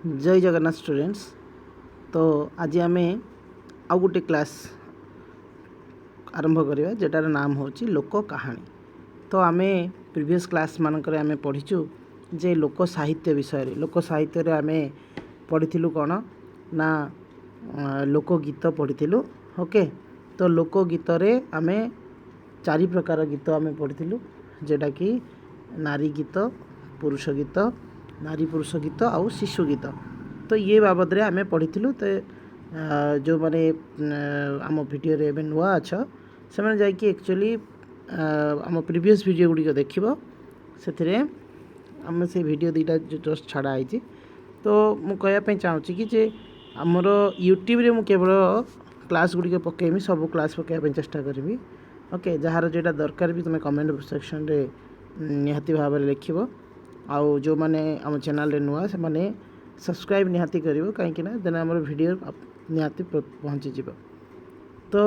जय जगन्नाथ स्टूडेंट्स। तो आज आम आउ गोटे क्लास आरंभ करवा जेटार नाम होची लोक कहानी। तो आम प्रीवियस क्लास मानकर आम पढ़ीचु जे लोक साहित्य विषय लोक साहित्य आम पढ़ी कौन ना लोकगीत पढ़ी। ओके, तो लोकगीत आम चारि प्रकार गीत आम पढ़ी जेटा कि नारी गीत, पुरुष गीत, नारी पुरुष गीत आउ शिशु गीत। तो ये बाबद रे आम पढ़ी। तो जो मैंने आम वीडियो रे नुआ अच्छ से मैंने जाकि एक्चुअली आम प्रीवियस वीडियो गुड़िक देख से आम से वीडियो दुईटा जस्ट छाड़ाई। तो मुझे चाहूँगी कि जे आमर यूट्यूब रे केवल क्लास गुड़िक पकेमी सब क्लास पकाइबा चेष्टा करी। ओके, जार जोटा दरकार भी तुम कमेंट सेक्शन रे निहाती भाव में लिख। आउ जो मैंने आम चैनल रे नुआ से माने सब्सक्राइब निहाती करिवो कहीं ना देन आम वीडियो निहाती पहुँची जीव। तो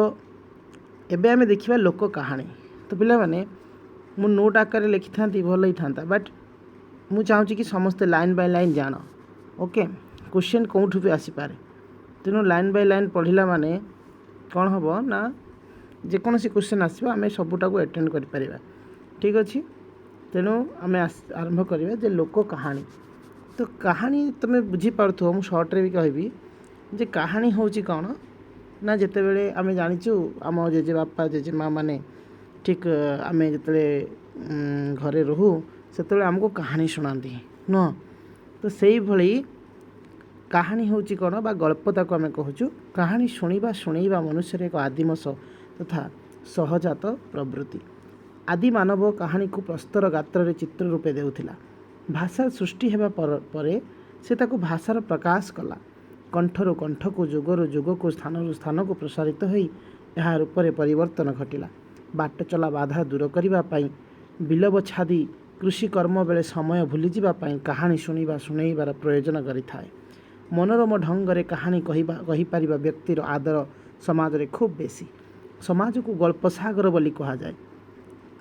एबे आमे देखिबा लोक कहानी। तो पिला माने मु नोट आकार लिखि था भल ही था, बट मु चाहूँगी कि समस्ते लाइन बाय लाइन जान। ओके, क्वेश्चन कौटू भी आसीपे तेणु लाइन बाय लाइन पढ़ला माने कौन हम ना जेकोसी क्वेश्चन आसो आम सबूटा को अटेंड कर। ठीक अच्छे, तेणु आम आरंभ करवा जे लोक कहानी। तो कहानी तुम बुझीपार मु सर्ट्रे भी कहबी जे कहानी हूँ कौन ना जिते बड़े आम जाचु आम जेजे बापा जेजे माँ मैंने ठीक आम जिते घरे रोहू से आमको कहानी शुणाती नुह। तो से भली कहानी हूँ कौन बा गल्प ताको आम कहूँ। कहानी शुणा शुणा मनुष्य एक आदिम तथा सहजात प्रवृत्ति। आदि मानव कहानी को प्रस्तर गात्र चित्र रूपे देउथिला। भाषा सृष्टि हेबा परे से ताको भाषार प्रकाश कला। कंठर कंठ को जुगर जुग को स्थान स्थान को प्रसारित होई यह रूपरे परिवर्तन घटिला। बाट चला बाधा दूर करिबा पाई बिलव छादी कृषि कर्म बेले समय भूली जिबा पाई कहानी शुणा शुणाइबार प्रयोजन करिथाए। मनोरम ढंगरे कहानी कही पारिबा व्यक्तिर आदर समाज रे खूब बेसी। समाज को गल्प सागर बोली कहा जाए।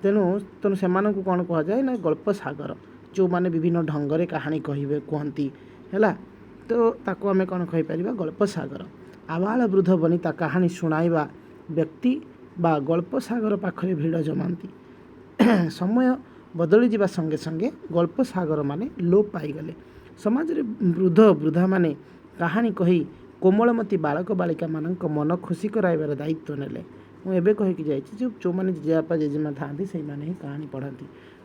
तेणु से कौन कह जाए ना गल्प सागर, जो माने विभिन्न ढंगरे कहानी कहे कहती है। तो ताको आमे कौन कहीपर गल्प सागर। आबाल वृद्ध बनिता कहानी शुणाइबा व्यक्ति बा गल्प सागर पाखरे भिड़ जमाती। समय बदली जावा संगे संगे गल्प सागर माने लोप पाईगले। समाज रे वृद्ध वृद्धा माने कहानी कही कोमलमती बालक बालिका मानक मन खुशी कराइबार दायित्व नेले। मुझे कहीकि जाइए जो मैंने जेजेबापा जेजेमा था से ही कहानी पढ़ाती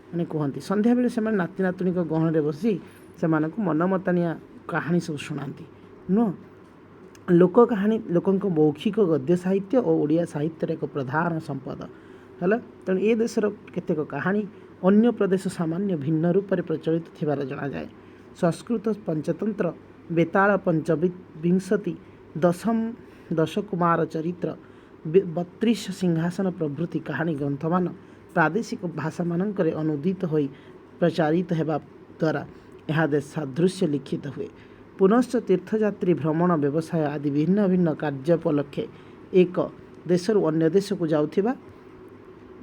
मैंने कहती संध्या बेले से नाती नातुणी गहन बसी से मन मतानिया कहानी सब शुणाती नुह। लोक कहानी लोकों मौखिक गद्य साहित्य और ओडिया साहित्य एक प्रधान संपद है। तेणु ए देशर केतेक कहानी अन्य प्रदेश सामान्य भिन्न रूप से प्रचलित थिबार जना जाए। संस्कृत पंचतंत्र बेताल पंचविंशति दश कुमार चरित्र 32 सिंहासन प्रभृति कहानी ग्रंथ मान प्रादेशिक भाषा मानकरे अनुदित होई प्रचारित हेबा द्वारा यह देश सादृश्य लिखित हुए। पुनश्च तीर्थयात्री भ्रमण व्यवसाय आदि भिन्न भिन्न कार्योपलक्षे एक देशरू अन्य देश को जाउथिबा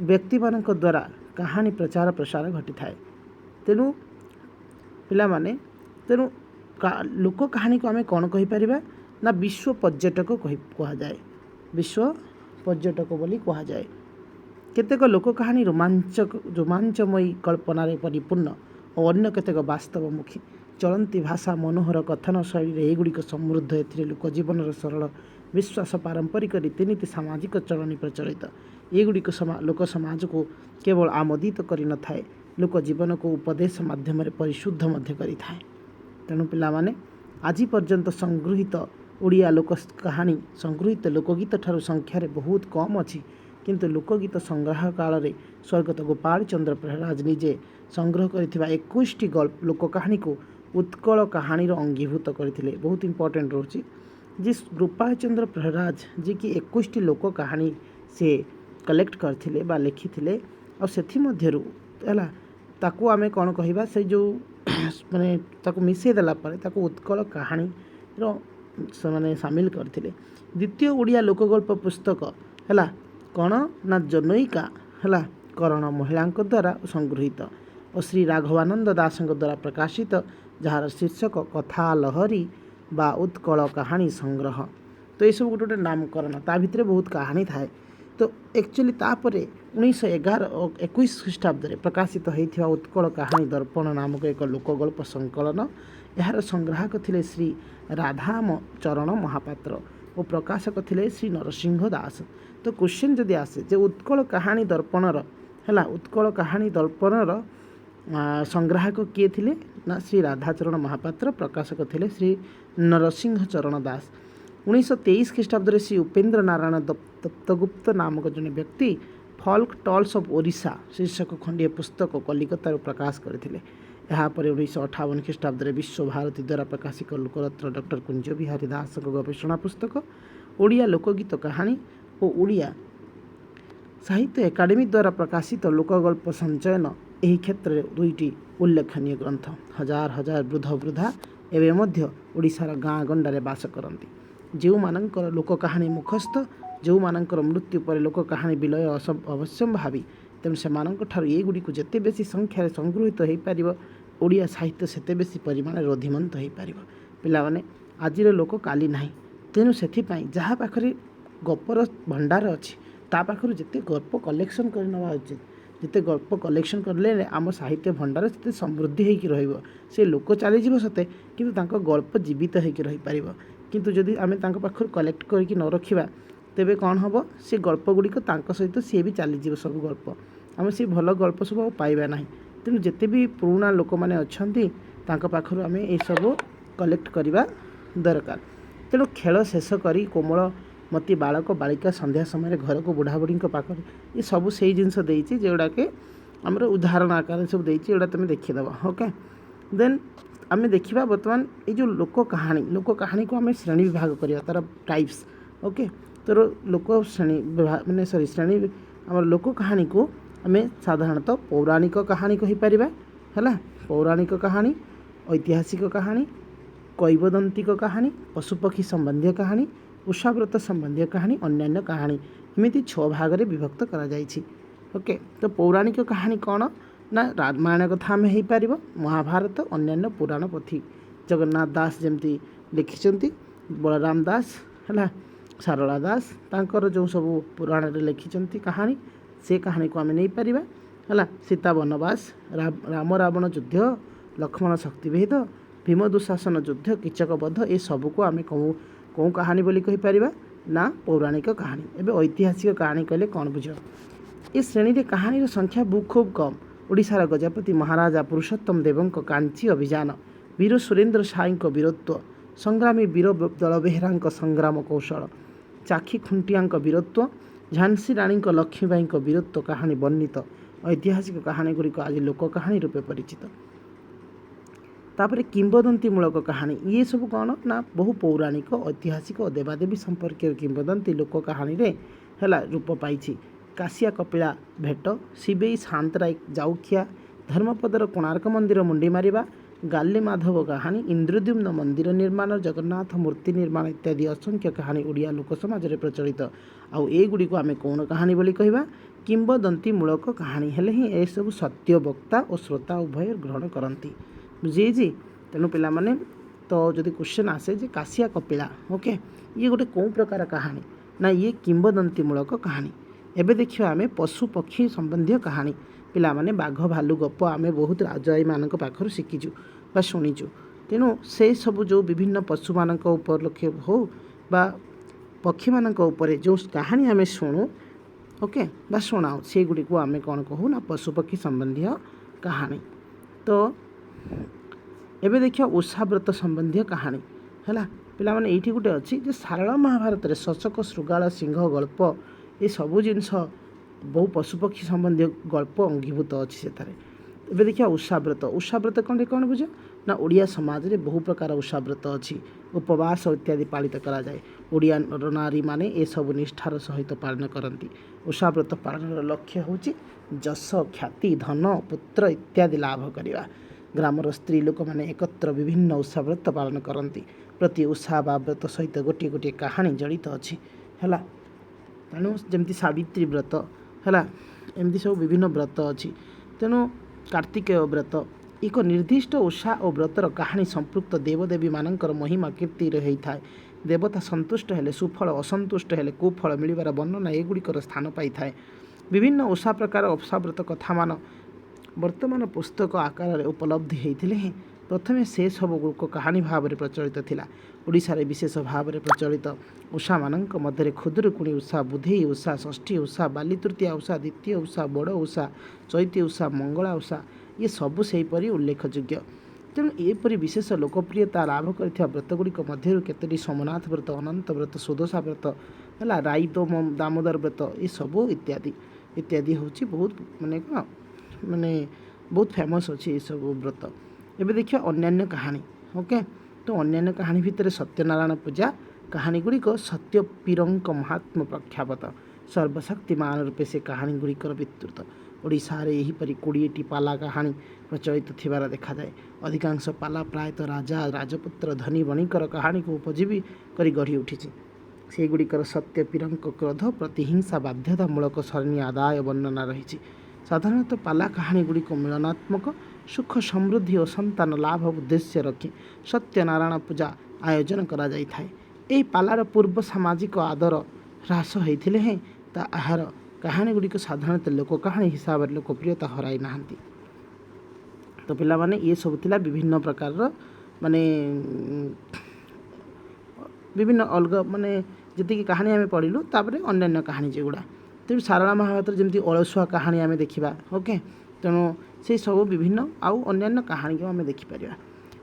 व्यक्ति मानक द्वारा कहानी प्रचार प्रसार घटी थाए। तेणु पिला माने तेणु लोक कहानी को आम कौन कहीपर ना विश्व पर्यटक कह जाए। विश्व पर्यटक बोली कह जाए। केतेक लोक कहानी रोमांचमयी कल्पनारे परिपूर्ण और अन्य केतेक वास्तवमुखी चलती भाषा मनोहर कथन शैली एगुड़िक समृद्ध। ए लोकजीवन सरल विश्वास पारंपरिक रीतिनीति सामाजिक चलनी प्रचलित एगुड़िक लोक समाज को केवल आमोदित कर न थाए लोक जीवन को उपदेश माध्यम परिशुद्ध मध्य करि थाए। तेणु पिला माने आज पर्यंत संगृहीत ओडिया लोक कहानी संगृहीत लोकगीत ठारू संख्यार बहुत कम अच्छी, किंतु लोकगीत संग्रह काल में स्वर्गत गोपाल चंद्र प्रहराज निजे संग्रह करथिबा 21टी गल्प लोक कहानी को उत्कल कहानी अंगीभूत करथिले। बहुत इंपोर्टेंट रोची जिस गोपाल चंद्र प्रहराज जी की 21टी लोक कहानी से कलेक्ट करथिले बा लिखिथिले और सेथि मध्यरु हला ताकू आमे कौन कहिबा से जो माने ताकू मिसई देला परे ताकू उत्कल कहानी रो से सामिल करथिले। द्वितीय ओडिया लोकगल्प पुस्तक है कौन ना जनईका है करण महिला द्वारा संगृहीत और श्री राघवानंद दास द्वारा प्रकाशित ଯାହାର ଶୀର୍ଷକ କଥା ଲହରୀ ବା ଉତ୍କଳ କାହାଣୀ ସଂଗ୍ରହ। ତ ଏସବୁ ଗୋଟେ ଗୋଟେ ନାମକରଣ, ତା ଭିତରେ ବହୁତ କାହାଣୀ ଥାଏ। ତ ଆକ୍ଚୁଆଲି ତାପରେ 1921 ଖ୍ରୀଷ୍ଟାବ୍ଦରେ ପ୍ରକାଶିତ ହୋଇଥିବା ଉତ୍କଳ କାହାଣୀ ଦର୍ପଣ ନାମକ ଏକ ଲୋକଗଳ୍ପ ସଂକଳନ। ଏହାର ସଂଗ୍ରାହକ ଥିଲେ ଶ୍ରୀ ରାଧାମ ଚରଣ ମହାପାତ୍ର ଓ ପ୍ରକାଶକ ଥିଲେ ଶ୍ରୀ ନରସିଂହ ଦାସ। ତ କ୍ୱେଶ୍ଚିନ୍ ଯଦି ଆସେ ଯେ ଉତ୍କଳ କାହାଣୀ ଦର୍ପଣର ଉତ୍କଳ କାହାଣୀ ଦର୍ପଣର ସଂଗ୍ରାହକ କିଏ ଥିଲେ ନା ଶ୍ରୀ ରାଧାଚରଣ ମହାପାତ୍ର, ପ୍ରକାଶକ ଥିଲେ ଶ୍ରୀ ନରସିଂହ ଚରଣ ଦାସ। 1923 ଖ୍ରୀଷ୍ଟାବ୍ଦରେ ଶ୍ରୀ ଉପେନ୍ଦ୍ର ନାରାୟଣ ଦତ୍ତଗୁପ୍ତ ନାମକ ଜଣେ ବ୍ୟକ୍ତି ଫଲ୍କ ଟଲ୍ସ ଅଫ୍ ଓଡ଼ିଶା ଶୀର୍ଷକ ଖଣ୍ଡିଏ ପୁସ୍ତକ କଲିକତାରୁ ପ୍ରକାଶ କରିଥିଲେ। ଏହାପରେ 1958 ଖ୍ରୀଷ୍ଟାବ୍ଦରେ ବିଶ୍ୱଭାରତୀ ଦ୍ୱାରା ପ୍ରକାଶିତ ଲୋକରତ୍ନ ଡକ୍ଟର କୁଞ୍ଜ ବିହାରୀ ଦାସଙ୍କ ଗବେଷଣା ପୁସ୍ତକ ଓଡ଼ିଆ ଲୋକଗୀତ କାହାଣୀ ଓ ଓଡ଼ିଆ ସାହିତ୍ୟ ଏକାଡେମୀ ଦ୍ୱାରା ପ୍ରକାଶିତ ଲୋକଗଳ୍ପ ସଞ୍ଚୟନ ଏହି କ୍ଷେତ୍ରରେ ଦୁଇଟି ଉଲ୍ଲେଖନୀୟ ଗ୍ରନ୍ଥ। ହଜାର ହଜାର ବୃଦ୍ଧ ବୃଦ୍ଧା ଏବେ ମଧ୍ୟ ଓଡ଼ିଶାର ଗାଁ ଗଣ୍ଡାରେ ବାସ କରନ୍ତି, ଯେଉଁମାନଙ୍କର ଲୋକ କାହାଣୀ ମୁଖସ୍ଥ, ଯେଉଁମାନଙ୍କର ମୃତ୍ୟୁ ପରେ ଲୋକ କାହାଣୀ ବିଲୟ ଅବଶ୍ୟମ୍ଭାବୀ। ତେଣୁ ସେମାନଙ୍କଠାରୁ ଏଗୁଡ଼ିକୁ ଯେତେ ବେଶୀ ସଂଖ୍ୟାରେ ସଂଗୃହୀତ ହୋଇପାରିବ, ଓଡ଼ିଆ ସାହିତ୍ୟ ସେତେ ବେଶୀ ପରିମାଣରେ ରୋଧିମନ୍ତ ହୋଇପାରିବ। ପିଲାମାନେ, ଆଜିର ଲୋକ କାଲି ନାହିଁ। ତେଣୁ ସେଥିପାଇଁ ଯାହା ପାଖରେ ଗପର ଭଣ୍ଡାର ଅଛି ତା ପାଖରୁ ଯେତେ ଗଳ୍ପ କଲେକ୍ସନ୍ କରି ନେବା ଉଚିତ। ଯେତେ ଗଳ୍ପ କଲେକ୍ସନ୍ କଲେ ଆମ ସାହିତ୍ୟ ଭଣ୍ଡାର ସେତେ ସମୃଦ୍ଧି ହୋଇକି ରହିବ। ସେ ଲୋକ ଚାଲିଯିବ ସତେ, କିନ୍ତୁ ତାଙ୍କ ଗଳ୍ପ ଜୀବିତ ହୋଇକି ରହିପାରିବ। କିନ୍ତୁ ଯଦି ଆମେ ତାଙ୍କ ପାଖରୁ କଲେକ୍ଟ କରିକି ନ ରଖିବା, ତେବେ କ'ଣ ହେବ, ସେ ଗଳ୍ପ ଗୁଡ଼ିକ ତାଙ୍କ ସହିତ ସିଏ ବି ଚାଲିଯିବ। ସବୁ ଗଳ୍ପ ଆମେ ସେ ଭଲ ଗଳ୍ପ ସବୁ ଆଉ ପାଇବା ନାହିଁ। ତେଣୁ ଯେତେ ବି ପୁରୁଣା ଲୋକମାନେ ଅଛନ୍ତି ତାଙ୍କ ପାଖରୁ ଆମେ ଏସବୁ କଲେକ୍ଟ କରିବା ଦରକାର। ତେଣୁ ଖେଳ ଶେଷ କରି କୋମଳମତି ବାଳକ ବାଳିକା ସନ୍ଧ୍ୟା ସମୟରେ ଘରକୁ ବୁଢ଼ାବୁଢ଼ୀଙ୍କ ପାଖରେ ଏ ସବୁ ସେଇ ଜିନିଷ ଦେଇଛି ଯେଉଁଟାକି ଆମର ଉଦାହରଣ ଆକାରରେ ସବୁ ଦେଇଛି, ଏଗୁଡ଼ା ତୁମେ ଦେଖିଦେବ। ଓକେ, ଦେନ୍ ଆମେ ଦେଖିବା ବର୍ତ୍ତମାନ ଏଇ ଯେଉଁ ଲୋକ କାହାଣୀକୁ ଆମେ ଶ୍ରେଣୀ ବିଭାଗ କରିବା, ତା'ର ଟାଇପ୍ସ। ଓକେ, ତୋର ଲୋକ ଶ୍ରେଣୀ ଆମର ଲୋକ କାହାଣୀକୁ ଆମେ ସାଧାରଣତଃ ପୌରାଣିକ କାହାଣୀ କହିପାରିବା। ପୌରାଣିକ କାହାଣୀ, ଐତିହାସିକ କାହାଣୀ, କୈବଦନ୍ତିକ କାହାଣୀ, ପଶୁପକ୍ଷୀ ସମ୍ବନ୍ଧୀୟ କାହାଣୀ, ଉଷାବ୍ରତ ସମ୍ବନ୍ଧୀୟ କାହାଣୀ, ଅନ୍ୟାନ୍ୟ କାହାଣୀ, ଏମିତି 6 ଭାଗରେ ବିଭକ୍ତ କରାଯାଇଛି। ଓକେ, ତ ପୌରାଣିକ କାହାଣୀ କ'ଣ ନା ରାମାୟଣ କଥା ଆମେ ହେଇପାରିବ, ମହାଭାରତ, ଅନ୍ୟାନ୍ୟ ପୁରାଣ ପୋଥି। ଜଗନ୍ନାଥ ଦାସ ଯେମିତି ଲେଖିଛନ୍ତି, ବଳରାମ ଦାସ ସାରଳା ଦାସ ତାଙ୍କର ଯେଉଁ ସବୁ ପୁରାଣରେ ଲେଖିଛନ୍ତି କାହାଣୀ, ସେ କାହାଣୀକୁ ଆମେ ନେଇପାରିବା। ସୀତା ବନବାସ, ରାମ ରାବଣ ଯୁଦ୍ଧ, ଲକ୍ଷ୍ମଣ ଶକ୍ତିଭେଦ, ଭୀମ ଦୁଃଶାସନ ଯୁଦ୍ଧ, କିଚକ ବଧ, ଏସବୁକୁ ଆମେ କେଉଁ କାହାଣୀ ବୋଲି କହିପାରିବା ନା ପୌରାଣିକ କାହାଣୀ। ଏବେ ଐତିହାସିକ କାହାଣୀ କହିଲେ କ'ଣ ବୁଝିବ? ଏ ଶ୍ରେଣୀରେ କାହାଣୀର ସଂଖ୍ୟା ଖୁବ୍ କମ୍। ଓଡ଼ିଶାର ଗଜପତି ମହାରାଜା ପୁରୁଷୋତ୍ତମ ଦେବଙ୍କ କାଞ୍ଚି ଅଭିଯାନ, ବୀର ସୁରେନ୍ଦ୍ର ସାଏଙ୍କ ବୀରତ୍ୱ, ସଂଗ୍ରାମୀ ବୀର ଦଳବେହେରାଙ୍କ ସଂଗ୍ରାମ କୌଶଳ, ଚାଖି ଖୁଣ୍ଟିଆଙ୍କ ବୀରତ୍ୱ, ଝାନ୍ସୀ ରାଣୀଙ୍କ ଲକ୍ଷ୍ମୀବାଈଙ୍କ ବୀରତ୍ୱ କାହାଣୀ ବର୍ଣ୍ଣିତ ଐତିହାସିକ କାହାଣୀଗୁଡ଼ିକ ଆଜି ଲୋକ କାହାଣୀ ରୂପେ ପରିଚିତ। ତାପରେ କିମ୍ବଦନ୍ତୀମୂଳକ କାହାଣୀ, ଇଏ ସବୁ କ'ଣ ନା ବହୁ ପୌରାଣିକ, ଐତିହାସିକ ଓ ଦେବାଦେବୀ ସମ୍ପର୍କୀୟ କିମ୍ବଦନ୍ତୀ ଲୋକ କାହାଣୀରେ ରୂପ ପାଇଛି। କାଶିଆ କପିଳା ଭେଟ, ଶିବେଇ ସାନ୍ତରାଇ ଯାଉଖିଆ, ଧର୍ମପଦର କୋଣାର୍କ ମନ୍ଦିର ମୁଣ୍ଡି ମାରିବା, ଗାଲି ମାଧବ କାହାଣୀ, ଇନ୍ଦ୍ରଦ୍ୟୁମ୍ନ ମନ୍ଦିର ନିର୍ମାଣ, ଜଗନ୍ନାଥ ମୂର୍ତ୍ତି ନିର୍ମାଣ ଇତ୍ୟାଦି ଅସଂଖ୍ୟ କାହାଣୀ ଓଡ଼ିଆ ଲୋକ ସମାଜରେ ପ୍ରଚଳିତ। ଆଉ ଏଗୁଡ଼ିକୁ ଆମେ କ'ଣ କାହାଣୀ ବୋଲି କହିବା? କିମ୍ବଦନ୍ତୀମୂଳକ କାହାଣୀ। ହେଲେ ହିଁ ଏସବୁ ସତ୍ୟ ବକ୍ତା ଓ ଶ୍ରୋତା ଉଭୟ ଗ୍ରହଣ କରନ୍ତି। ବୁଝିଯାଇଛି? ତେଣୁ ପିଲାମାନେ, ତ ଯଦି କ୍ୱେଶ୍ଚନ୍ ଆସେ ଯେ କାଶିଆ କପିଳା, ଓକେ, ଇଏ ଗୋଟେ କେଉଁ ପ୍ରକାର କାହାଣୀ ନା ଇଏ କିମ୍ବଦନ୍ତୀମୂଳକ କାହାଣୀ। ଏବେ ଦେଖିବା ଆମେ ପଶୁ ପକ୍ଷୀ ସମ୍ବନ୍ଧୀୟ କାହାଣୀ। ପିଲାମାନେ, ବାଘ ଭାଲୁ ଗପ ଆମେ ବହୁତ ରାଜାମାନଙ୍କ ପାଖରୁ ଶିଖିଛୁ ବା ଶୁଣିଛୁ। ତେଣୁ ସେସବୁ ଯେଉଁ ବିଭିନ୍ନ ପଶୁମାନଙ୍କ ଉପଲକ୍ଷେ ହେଉ ବା ପକ୍ଷୀମାନଙ୍କ ଉପରେ ଯେଉଁ କାହାଣୀ ଆମେ ଶୁଣୁ, ଓକେ, ବା ଶୁଣାଉ, ସେଗୁଡ଼ିକୁ ଆମେ କ'ଣ କହୁ ନା ପଶୁପକ୍ଷୀ ସମ୍ବନ୍ଧୀୟ କାହାଣୀ। ତ ଏବେ ଦେଖିବା ଉଷାବ୍ରତ ସମ୍ବନ୍ଧୀୟ କାହାଣୀ। ପିଲାମାନେ, ଏଇଠି ଗୋଟେ ଅଛି ଯେ ସାରଳା ମହାଭାରତରେ ଶଶକ ଶୃଗାଳ ସିଂହ ଗଳ୍ପ, ଏସବୁ ଜିନିଷ ବହୁ ପଶୁପକ୍ଷୀ ସମ୍ବନ୍ଧୀୟ ଗଳ୍ପ ଅଙ୍ଗୀଭୂତ ଅଛି ସେଥିରେ। ଏବେ ଦେଖିବା ଉଷାବ୍ରତ କ'ଣ ବୁଝ ନା ଓଡ଼ିଆ ସମାଜରେ ବହୁ ପ୍ରକାର ଉଷାବ୍ରତ ଅଛି। ଉପବାସ ଇତ୍ୟାଦି ପାଳିତ କରାଯାଏ। ଓଡ଼ିଆ ନରନାରୀମାନେ ଏସବୁ ନିଷ୍ଠାର ସହିତ ପାଳନ କରନ୍ତି। ଉଷାବ୍ରତ ପାଳନର ଲକ୍ଷ୍ୟ ହେଉଛି ଯଶ, ଖ୍ୟାତି, ଧନ, ପୁତ୍ର ଇତ୍ୟାଦି ଲାଭ କରିବା। ଗ୍ରାମର ସ୍ତ୍ରୀ ଲୋକମାନେ ଏକତ୍ର ବିଭିନ୍ନ ଉଷାବ୍ରତ ପାଳନ କରନ୍ତି। ପ୍ରତି ଉଷା ବା ବ୍ରତ ସହିତ ଗୋଟିଏ ଗୋଟିଏ କାହାଣୀ ଜଡ଼ିତ ଅଛି। ତେଣୁ ଯେମିତି ସାବିତ୍ରୀ ବ୍ରତ, ଏମିତି ସବୁ ବିଭିନ୍ନ ବ୍ରତ ଅଛି। ତେଣୁ କାର୍ତ୍ତିକେୟ ବ୍ରତ, ଏକ ନିର୍ଦ୍ଦିଷ୍ଟ ଓଷା ଓ ବ୍ରତର କାହାଣୀ ସମ୍ପୃକ୍ତ ଦେବଦେବୀମାନଙ୍କର ମହିମା କୀର୍ତ୍ତି ରହିଥାଏ। ଦେବତା ସନ୍ତୁଷ୍ଟ ହେଲେ ସୁଫଳ, ଅସନ୍ତୁଷ୍ଟ ହେଲେ କୁଫଳ ମିଳିବାର ବର୍ଣ୍ଣନା ଏଗୁଡ଼ିକର ସ୍ଥାନ ପାଇଥାଏ। ବିଭିନ୍ନ ଓଷା ପ୍ରକାର ଓଷାବ୍ରତ କଥାମାନ ବର୍ତ୍ତମାନ ପୁସ୍ତକ ଆକାରରେ ଉପଲବ୍ଧି ହୋଇଥିଲେ ହେଁ ପ୍ରଥମେ ସେସବୁ ଲୋକ କାହାଣୀ ଭାବରେ ପ୍ରଚଳିତ ଥିଲା। ଓଡ଼ିଶାରେ ବିଶେଷ ଭାବରେ ପ୍ରଚଳିତ ଓଷାମାନଙ୍କ ମଧ୍ୟରେ ଖୁଦୁରୁକୁଣୀ ଓଷା, ବୁଧେଇ ଓଷା, ଷଷ୍ଠୀ ଓଷା, ବାଲି ତୃତୀୟା ଓଷା, ଦ୍ୱିତୀୟ ଓଷା, ବଡ଼ ଓଷା, ଚୈତି ଓଷା, ମଙ୍ଗଳା ଓଷା ଏ ସବୁ ସେହିପରି ଉଲ୍ଲେଖଯୋଗ୍ୟ। ତେଣୁ ଏପରି ବିଶେଷ ଲୋକପ୍ରିୟତା ଲାଭ କରିଥିବା ବ୍ରତଗୁଡ଼ିକ ମଧ୍ୟରୁ କେତୋଟି ସୋମନାଥ ବ୍ରତ, ଅନନ୍ତ ବ୍ରତ, ସୁଦଶା ବ୍ରତ ହେଲା, ରାଇ ଦାମୋଦର ବ୍ରତ ଏସବୁ ଇତ୍ୟାଦି ଇତ୍ୟାଦି ହେଉଛି ବହୁତ ମାନେ ବହୁତ ଫେମସ୍ ଅଛି ଏସବୁ ବ୍ରତ। ଏବେ ଦେଖିବା ଅନ୍ୟାନ୍ୟ କାହାଣୀ। ଓକେ, ତ ଅନ୍ୟାନ୍ୟ କାହାଣୀ ଭିତରେ ସତ୍ୟନାରାୟଣ ପୂଜା କାହାଣୀ ଗୁଡ଼ିକ ସତ୍ୟପୀରଙ୍କ ମହାତ୍ମ ପ୍ରଖ୍ୟାପିତ ସର୍ବଶକ୍ତିମାନ ରୂପେ ସେ କାହାଣୀ ଗୁଡ଼ିକର ବିସ୍ତୃତ। ଓଡ଼ିଶାରେ ଏହିପରି 20ଟି ପାଲା କାହାଣୀ ପ୍ରଚଳିତ ଥିବାର ଦେଖାଯାଏ। ଅଧିକାଂଶ ପାଲା ପ୍ରାୟତଃ ରାଜା, ରାଜପୁତ୍ର, ଧନୀ ବଣିକର କାହାଣୀକୁ ଉପଜୀବି କରି ଗଢ଼ି ଉଠିଛି। ସେଗୁଡ଼ିକର ସତ୍ୟପୀରଙ୍କ କ୍ରୋଧ, ପ୍ରତିହିଂସା, ବାଧ୍ୟତାମୂଳକ ସରଣି ଆଦାୟ ବର୍ଣ୍ଣନା ରହିଛି। ସାଧାରଣତଃ ପାଲା କାହାଣୀ ଗୁଡ଼ିକ ମିଳନାତ୍ମକ, ସୁଖ ସମୃଦ୍ଧି ଓ ସନ୍ତାନ ଲାଭ ଉଦ୍ଦେଶ୍ୟ ରଖି ସତ୍ୟନାରାୟଣ ପୂଜା ଆୟୋଜନ କରାଯାଇଥାଏ। ଏହି ପାଲାର ପୂର୍ବ ସାମାଜିକ ଆଦର ହ୍ରାସ ହୋଇଥିଲେ ହେଁ ଏହାର କାହାଣୀ ଗୁଡ଼ିକ ସାଧାରଣତଃ ଲୋକକାହାଣୀ ହିସାବରେ ଲୋକପ୍ରିୟତା ହରାଇ ନାହାନ୍ତି। ତ ପିଲାମାନେ ଏସବୁ ଥିଲା ବିଭିନ୍ନ ପ୍ରକାରର ବିଭିନ୍ନ ଅଲଗା ଯେତିକି କାହାଣୀ ଆମେ ପଢ଼ିଲୁ, ତାପରେ ଅନ୍ୟାନ୍ୟ କାହାଣୀ ଯେଗୁଡ଼ା। ତେଣୁ ସାରଳା ମହାଭାରତରେ ଯେମିତି ଅଳସୁଆ କାହାଣୀ ଆମେ ଦେଖିବା। ଓକେ, ତେଣୁ ସେଇ ସବୁ ବିଭିନ୍ନ ଆଉ ଅନ୍ୟାନ୍ୟ କାହାଣୀକୁ ଆମେ ଦେଖିପାରିବା।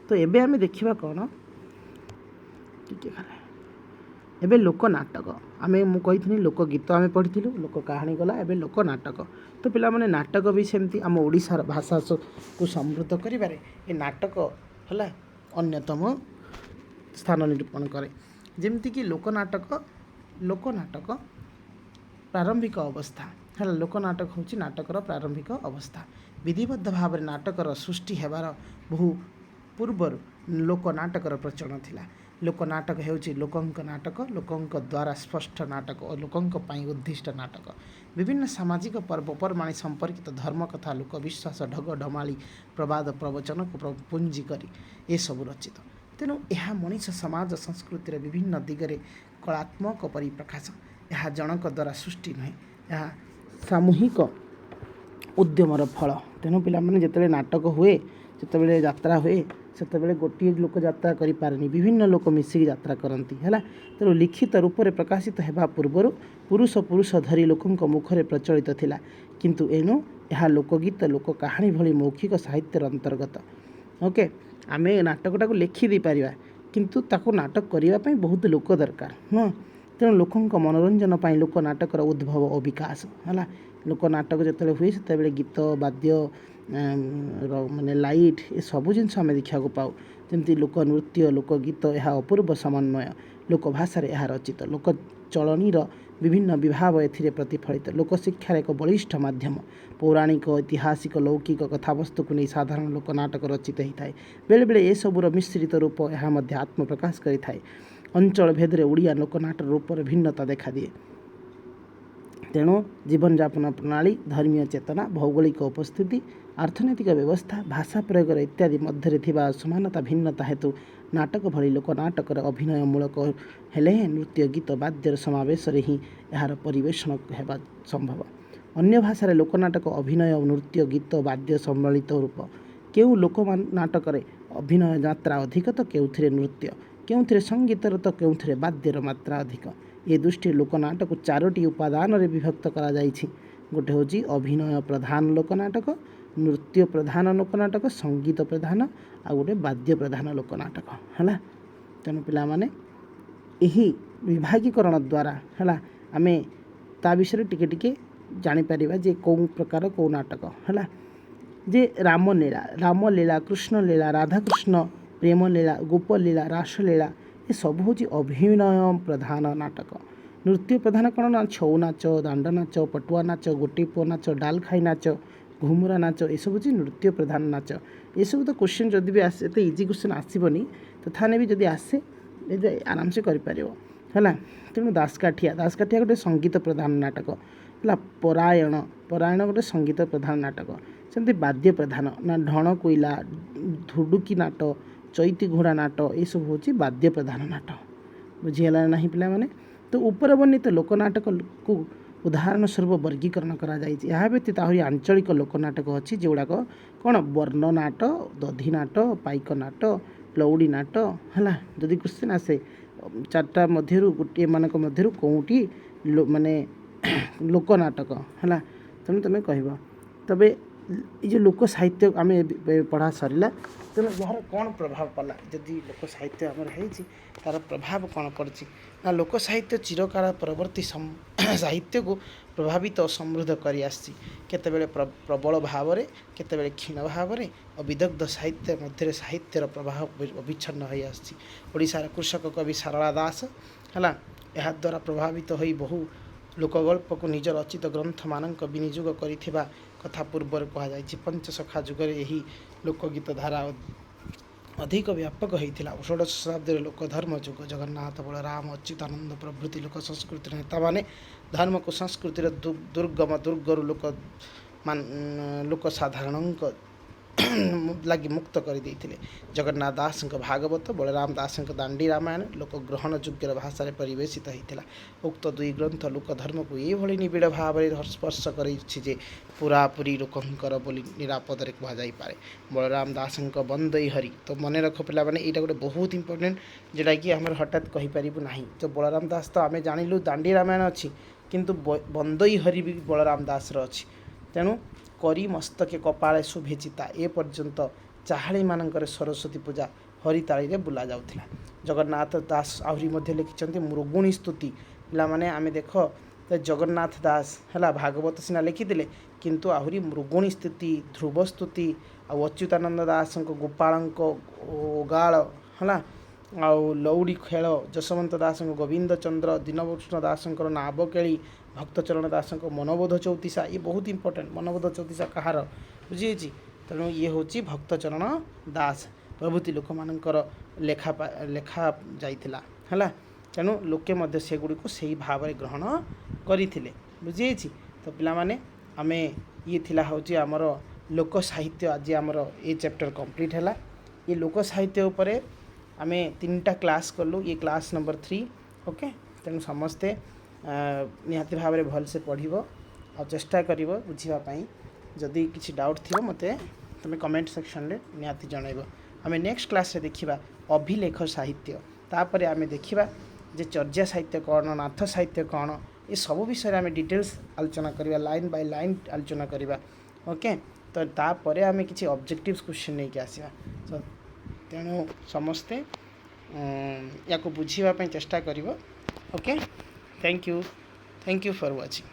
ତ ଏବେ ଆମେ ଦେଖିବା କ'ଣ, ଏବେ ଲୋକନାଟକ। ମୁଁ କହିଥିଲି ଲୋକଗୀତ ଆମେ ପଢ଼ିଥିଲୁ, ଲୋକ କାହାଣୀ ଗଲା, ଏବେ ଲୋକନାଟକ। ତ ପିଲାମାନେ ନାଟକ ବି ସେମିତି ଆମ ଓଡ଼ିଶାର ଭାଷାକୁ ସମୃଦ୍ଧ କରିବାରେ ଏ ନାଟକ ହେଲା ଅନ୍ୟତମ ସ୍ଥାନ ନିରୂପଣ କରେ। ଯେମିତିକି ଲୋକନାଟକ ପ୍ରାରମ୍ଭିକ ଅବସ୍ଥା ହେଲା। ଲୋକନାଟକ ହେଉଛି ନାଟକର ପ୍ରାରମ୍ଭିକ ଅବସ୍ଥା। ବିଧିବଦ୍ଧ ଭାବରେ ନାଟକର ସୃଷ୍ଟି ହେବାର ବହୁ ପୂର୍ବରୁ ଲୋକନାଟକର ପ୍ରଚଳନ ଥିଲା। ଲୋକନାଟକ ହେଉଛି ଲୋକଙ୍କ ନାଟକ, ଲୋକଙ୍କ ଦ୍ୱାରା ସ୍ପଷ୍ଟ ନାଟକ ଓ ଲୋକଙ୍କ ପାଇଁ ଉଦ୍ଦିଷ୍ଟ ନାଟକ। ବିଭିନ୍ନ ସାମାଜିକ ପର୍ବପର୍ବାଣି ସମ୍ପର୍କିତ ଧର୍ମକଥା, ଲୋକବିଶ୍ୱାସ, ଢଗ ଢମାଳି, ପ୍ରବାଦ ପ୍ରବଚନକୁ ପୁଞ୍ଜି କରି ଏସବୁ ରଚିତ। ତେଣୁ ଏହା ମଣିଷ ସମାଜ ସଂସ୍କୃତିର ବିଭିନ୍ନ ଦିଗରେ କଳାତ୍ମକ ପରିପ୍ରକାଶ। ଏହା ଜଣଙ୍କ ଦ୍ୱାରା ସୃଷ୍ଟି ନୁହେଁ, ଏହା ସାମୂହିକ ଉଦ୍ୟମର ଫଳ। ତେଣୁ ପିଲାମାନେ ଯେତେବେଳେ ନାଟକ ହୁଏ, ଯେତେବେଳେ ଯାତ୍ରା ହୁଏ, ସେତେବେଳେ ଗୋଟିଏ ଲୋକ ଯାତ୍ରା କରିପାରେନି, ବିଭିନ୍ନ ଲୋକ ମିଶିକି ଯାତ୍ରା କରନ୍ତି ହେଲା। ତେଣୁ ଲିଖିତ ରୂପରେ ପ୍ରକାଶିତ ହେବା ପୂର୍ବରୁ ପୁରୁଷ ଧରି ଲୋକଙ୍କ ମୁଖରେ ପ୍ରଚଳିତ ଥିଲା। କିନ୍ତୁ ଏଣୁ ଏହା ଲୋକଗୀତ, ଲୋକ କାହାଣୀ ଭଳି ମୌଖିକ ସାହିତ୍ୟର ଅନ୍ତର୍ଗତ। ଓକେ, ଆମେ ନାଟକଟାକୁ ଲେଖି ଦେଇପାରିବା, କିନ୍ତୁ ତାକୁ ନାଟକ କରିବା ପାଇଁ ବହୁତ ଲୋକ ଦରକାର ନୁହଁ। ତେଣୁ ଲୋକଙ୍କ ମନୋରଞ୍ଜନ ପାଇଁ ଲୋକ ନାଟକର ଉଦ୍ଭବ ଓ ବିକାଶ ହେଲା। ଲୋକ ନାଟକ ଯେତେବେଳେ ହୁଏ, ସେତେବେଳେ ଗୀତ, ବାଦ୍ୟ ଲାଇଟ୍ ଏସବୁ ଜିନିଷ ଆମେ ଦେଖିବାକୁ ପାଉ। ଯେମିତି ଲୋକନୃତ୍ୟ, ଲୋକଗୀତ ଏହା ଅପୂର୍ବ ସମନ୍ୱୟ। ଲୋକଭାଷାରେ ଏହା ରଚିତ। ଲୋକ ଚଳଣୀର ବିଭିନ୍ନ ବିଭାବ ଏଥିରେ ପ୍ରତିଫଳିତ। ଲୋକଶିକ୍ଷାର ଏକ ବଳିଷ୍ଠ ମାଧ୍ୟମ। ପୌରାଣିକ, ଐତିହାସିକ, ଲୌକିକ କଥାବସ୍ତୁକୁ ନେଇ ସାଧାରଣ ଲୋକନାଟକ ରଚିତ ହୋଇଥାଏ। ବେଳେବେଳେ ଏସବୁର ମିଶ୍ରିତ ରୂପ ଏହା ମଧ୍ୟ ଆତ୍ମପ୍ରକାଶ କରିଥାଏ। ଅଞ୍ଚଳ ଭେଦରେ ଓଡ଼ିଆ ଲୋକନାଟର ରୂପର ଭିନ୍ନତା ଦେଖାଦିଏ। ତେଣୁ ଜୀବନଯାପନ ପ୍ରଣାଳୀ, ଧର୍ମୀୟ ଚେତନା, ଭୌଗୋଳିକ ଉପସ୍ଥିତି, ଅର୍ଥନୈତିକ ବ୍ୟବସ୍ଥା, ଭାଷା ପ୍ରୟୋଗର ଇତ୍ୟାଦି ମଧ୍ୟରେ ଥିବା ଅସମାନତା ଭିନ୍ନତା ହେତୁ ନାଟକ ଭଳି ଲୋକନାଟକର ଅଭିନୟମୂଳକ ହେଲେ ନୃତ୍ୟ, ଗୀତ, ବାଦ୍ୟର ସମାବେଶରେ ହିଁ ଏହାର ପରିବେଷଣ ହେବା ସମ୍ଭବ। ଅନ୍ୟ ଭାଷାରେ ଲୋକନାଟକ ଅଭିନୟ, ନୃତ୍ୟ, ଗୀତ, ବାଦ୍ୟ ସମ୍ମିଳିତ ରୂପ। କେଉଁ ଲୋକନାଟକରେ ଅଭିନୟ ମାତ୍ରା ଅଧିକ ତ କେଉଁଥିରେ ନୃତ୍ୟ, କେଉଁଥିରେ ସଙ୍ଗୀତର ତ କେଉଁଥିରେ ବାଦ୍ୟର ମାତ୍ରା ଅଧିକ। ଏ ଦୃଷ୍ଟିରେ ଲୋକନାଟକୁ 4ଟି ଉପାଦାନରେ ବିଭକ୍ତ କରାଯାଇଛି। ଗୋଟେ ହେଉଛି ଅଭିନୟ ପ୍ରଧାନ ଲୋକନାଟକ, ନୃତ୍ୟ ପ୍ରଧାନ ଲୋକନାଟକ, ସଙ୍ଗୀତ ପ୍ରଧାନ, ଆଉ ଗୋଟେ ବାଦ୍ୟ ପ୍ରଧାନ ଲୋକନାଟକ ହେଲା। ତେଣୁ ପିଲାମାନେ ଏହି ବିଭାଗୀକରଣ ଦ୍ୱାରା ହେଲା ଆମେ ତା ବିଷୟରେ ଟିକେ ଜାଣିପାରିବା ଯେ କେଉଁ ପ୍ରକାର କେଉଁ ନାଟକ ହେଲା। ଯେ ରାମଲୀଳା, କୃଷ୍ଣଲୀଳା, ରାଧାକୃଷ୍ଣ ପ୍ରେମଲୀଳା, ଗୋପଲୀଳା, ରାସଲୀଳା ଏସବୁ ହେଉଛି ଅଭିନୟ ପ୍ରଧାନ ନାଟକ। ନୃତ୍ୟ ପ୍ରଧାନ କ'ଣ ନା ଛଉ ନାଚ, ଦାଣ୍ଡ ନାଚ, ପଟୁଆ ନାଚ, ଗୋଟିପୁଅ ନାଚ, ଡାଲଖାଇ ନାଚ, ଘୁମୁରା ନାଚ ଏସବୁ ହେଉଛି ନୃତ୍ୟ ପ୍ରଧାନ ନାଚ। ଏସବୁ ତ କୋଶ୍ଚିନ୍ ଯଦି ବି ଆସେ, ଏତେ ଇଜି କୋଶ୍ଚିନ୍ ଆସିବନି, ତଥାପି ବି ଯଦି ଆସେ ଆରାମସେ କରିପାରିବ ହେଲା। ତେଣୁ ଦାସକାଠିଆ ଗୋଟେ ସଙ୍ଗୀତ ପ୍ରଧାନ ନାଟକ ହେଲା। ପରାୟଣ ଗୋଟେ ସଙ୍ଗୀତ ପ୍ରଧାନ ନାଟକ। ସେମିତି ବାଦ୍ୟ ପ୍ରଧାନ ନା ଢଣ କୋଇଲା, ଧୁଡୁକି ନାଟ, ଚୈତି ଘୋଡ଼ା ନାଟ ଏସବୁ ହେଉଛି ବାଦ୍ୟ ପ୍ରଧାନ ନାଟ। ବୁଝିହେଲା ନାହିଁ ପିଲାମାନେ? ତ ଉପରେ ବର୍ଣ୍ଣିତ ଲୋକନାଟକକୁ ଉଦାହରଣ ସ୍ୱରୂପ ବର୍ଗୀକରଣ କରାଯାଇଛି। ଏହା ବ୍ୟତୀତ ଆହୁରି ଆଞ୍ଚଳିକ ଲୋକନାଟକ ଅଛି ଯେଉଁଗୁଡ଼ାକ କ'ଣ ବର୍ଣ୍ଣନାଟ, ଦଧି ନାଟ, ପାଇକ ନାଟ, ଲଉଡ଼ି ନାଟ ହେଲା। ଯଦି କ୍ୱେଶ୍ଚିନ୍ ଆସେ ଚାରିଟା ମଧ୍ୟରୁ ଗୋଟିଏ ମାନଙ୍କ ମଧ୍ୟରୁ କେଉଁଟି ମାନେ ଲୋକନାଟକ ହେଲା, ତେଣୁ ତୁମେ କହିବ। ତେବେ ଏ ଯେଉଁ ଲୋକ ସାହିତ୍ୟ ଆମେ ପଢ଼ା ସରିଲା, ତେଣୁ ଏହାର କ'ଣ ପ୍ରଭାବ ପଡ଼ିଲା? ଯଦି ଲୋକ ସାହିତ୍ୟ ଆମର ହେଇଛି ତା'ର ପ୍ରଭାବ କ'ଣ ପଡ଼ିଛି? ନା ଲୋକ ସାହିତ୍ୟ ଚିରକାଳ ପରବର୍ତ୍ତୀ ସାହିତ୍ୟକୁ ପ୍ରଭାବିତ ଓ ସମୃଦ୍ଧ କରି ଆସିଛି। କେତେବେଳେ ପ୍ରବଳ ଭାବରେ, କେତେବେଳେ କ୍ଷୀଣ ଭାବରେ ଓ ବିଦଗ୍ଧ ସାହିତ୍ୟ ମଧ୍ୟରେ ସାହିତ୍ୟର ପ୍ରଭାବ ଅବିଚ୍ଛନ୍ନ ହୋଇ ଆସିଛି। ଓଡ଼ିଶାର କୃଷକ କବି ସାରଳା ଦାସ ହେଲା, ଏହାଦ୍ୱାରା ପ୍ରଭାବିତ ହୋଇ ବହୁ ଲୋକଗଳ୍ପକୁ ନିଜ ରଚିତ ଗ୍ରନ୍ଥମାନଙ୍କ ବିନିଯୋଗ କରିଥିବା କଥା ପୂର୍ବରୁ କୁହାଯାଇଛି। ପଞ୍ଚସଖା ଯୁଗରେ ଏହି ଲୋକଗୀତ ଧାରା ଅଧିକ ବ୍ୟାପକ ହୋଇଥିଲା। ଷୋଡ଼ଶ ଶତାବ୍ଦୀରେ ଲୋକଧର୍ମ ଯୁଗ ଜଗନ୍ନାଥ, ବଳରାମ, ଅଚ୍ୟୁତାନନ୍ଦ ପ୍ରଭୃତି ଲୋକ ସଂସ୍କୃତିର ନେତାମାନେ ଧର୍ମକୁ ସଂସ୍କୃତିର ଦୁର୍ଗମ ଦୁର୍ଗରୁ ଲୋକ ସାଧାରଣଙ୍କ ଲାଗି ମୁକ୍ତ କରିଦେଇଥିଲେ। ଜଗନ୍ନାଥ ଦାସଙ୍କ ଭାଗବତ, ବଳରାମ ଦାସଙ୍କ ଦାଣ୍ଡି ରାମାୟଣ ଲୋକ ଗ୍ରହଣ ଯୋଗ୍ୟର ଭାଷାରେ ପରିବେଷିତ ହୋଇଥିଲା। ଉକ୍ତ ଦୁଇ ଗ୍ରନ୍ଥ ଲୋକ ଧର୍ମକୁ ଏଭଳି ନିବିଡ଼ ଭାବରେ ସ୍ପର୍ଶ କରିଛି ଯେ ପୁରାପୁରି ଲୋକଙ୍କର ବୋଲି ନିରାପଦରେ କୁହାଯାଇପାରେ। ବଳରାମ ଦାସଙ୍କ ବନ୍ଦଇ ହରି, ତ ମନେ ରଖ ପିଲାମାନେ, ଏଇଟା ଗୋଟେ ବହୁତ ଇମ୍ପୋର୍ଟାଣ୍ଟ ଯେଉଁଟାକି ଆମର ହଠାତ୍ କହିପାରିବୁ ନାହିଁ। ତ ବଳରାମ ଦାସ ତ ଆମେ ଜାଣିଲୁ ଦାଣ୍ଡି ରାମାୟଣ ଅଛି, କିନ୍ତୁ ବନ୍ଦଇ ହରି ବି ବଳରାମ ଦାସର ଅଛି। ତେଣୁ କରି ମସ୍ତକେ କପାଳେ ଶୁଭେ ଚିତା ଏ ପର୍ଯ୍ୟନ୍ତ ଚାହାଳିମାନଙ୍କର ସରସ୍ୱତୀ ପୂଜା ହରିତାଳିରେ ବୁଲା ଯାଉଥିଲା। ଜଗନ୍ନାଥ ଦାସ ଆହୁରି ମଧ୍ୟ ଲେଖିଛନ୍ତି ମୃଗୁଣୀ ସ୍ତୁତି। ପିଲାମାନେ ଆମେ ଦେଖ ଜଗନ୍ନାଥ ଦାସ ହେଲା ଭାଗବତ ସିନା ଲେଖିଥିଲେ, କିନ୍ତୁ ଆହୁରି ମୃଗୁଣୀ ସ୍ତୁତି, ଧ୍ରୁବ ସ୍ତୁତି, ଆଉ ଅଚ୍ୟୁତାନନ୍ଦ ଦାସଙ୍କ ଗୋପାଳଙ୍କ ଓଗାଳ ହେଲା, ଆଉ ଲଉଡ଼ି ଖେଳ, ଯଶବନ୍ତ ଦାସଙ୍କ ଗୋବିନ୍ଦ ଚନ୍ଦ୍ର, ଦୀନଭୂଷଣ ଦାସଙ୍କର ନାବକେଳି, ଭକ୍ତଚରଣ ଦାସଙ୍କ ମନବୋଧ ଚୌତିଶା, ଇଏ ବହୁତ ଇମ୍ପୋର୍ଟାଣ୍ଟ। ମନବୋଧ ଚୌତିଶା କାହାର ବୁଝିଯାଇଛି? ତେଣୁ ଇଏ ହେଉଛି ଭକ୍ତଚରଣ ଦାସ ପ୍ରଭୃତି ଲୋକମାନଙ୍କର ଲେଖା ଯାଇଥିଲା ହେଲା। ତେଣୁ ଲୋକେ ମଧ୍ୟ ସେଗୁଡ଼ିକୁ ସେହି ଭାବରେ ଗ୍ରହଣ କରିଥିଲେ। ବୁଝିଯାଇଛି? ତ ପିଲାମାନେ ଆମେ ଇଏ ଥିଲା ହେଉଛି ଆମର ଲୋକ ସାହିତ୍ୟ। ଆଜି ଆମର ଏ ଚାପ୍ଟର କମ୍ପ୍ଲିଟ୍ ହେଲା। ଏ ଲୋକ ସାହିତ୍ୟ ଉପରେ ଆମେ 3ଟା କ୍ଲାସ୍ କଲୁ, ଇଏ କ୍ଲାସ୍ ନମ୍ବର 3। ଓକେ, ତେଣୁ ସମସ୍ତେ ନିହାତି ଭାବରେ ଭଲସେ ପଢ଼ିବ ଆଉ ଚେଷ୍ଟା କରିବ ବୁଝିବା ପାଇଁ। ଯଦି କିଛି ଡାଉଟ୍ ଥିବ ମୋତେ ତୁମେ କମେଣ୍ଟ ସେକ୍ସନରେ ନିହାତି ଜଣାଇବ। ଆମେ ନେକ୍ସଟ କ୍ଲାସ୍ରେ ଦେଖିବା ଅଭିଲେଖ ସାହିତ୍ୟ, ତାପରେ ଆମେ ଦେଖିବା ଯେ ଚର୍ଯ୍ୟା ସାହିତ୍ୟ କ'ଣ, ନାଥ ସାହିତ୍ୟ କ'ଣ, ଏସବୁ ବିଷୟରେ ଆମେ ଡିଟେଲ୍ସ ଆଲୋଚନା କରିବା, ଲାଇନ୍ ବାଇ ଲାଇନ୍ ଆଲୋଚନା କରିବା। ଓକେ, ତ ତାପରେ ଆମେ କିଛି ଅବଜେକ୍ଟିଭ୍ କ୍ୱେଶ୍ଚିନ୍ ନେଇକି ଆସିବା। ତେଣୁ ସମସ୍ତେ ୟାକୁ ବୁଝିବା ପାଇଁ ଚେଷ୍ଟା କରିବ। Okay, thank you for watching.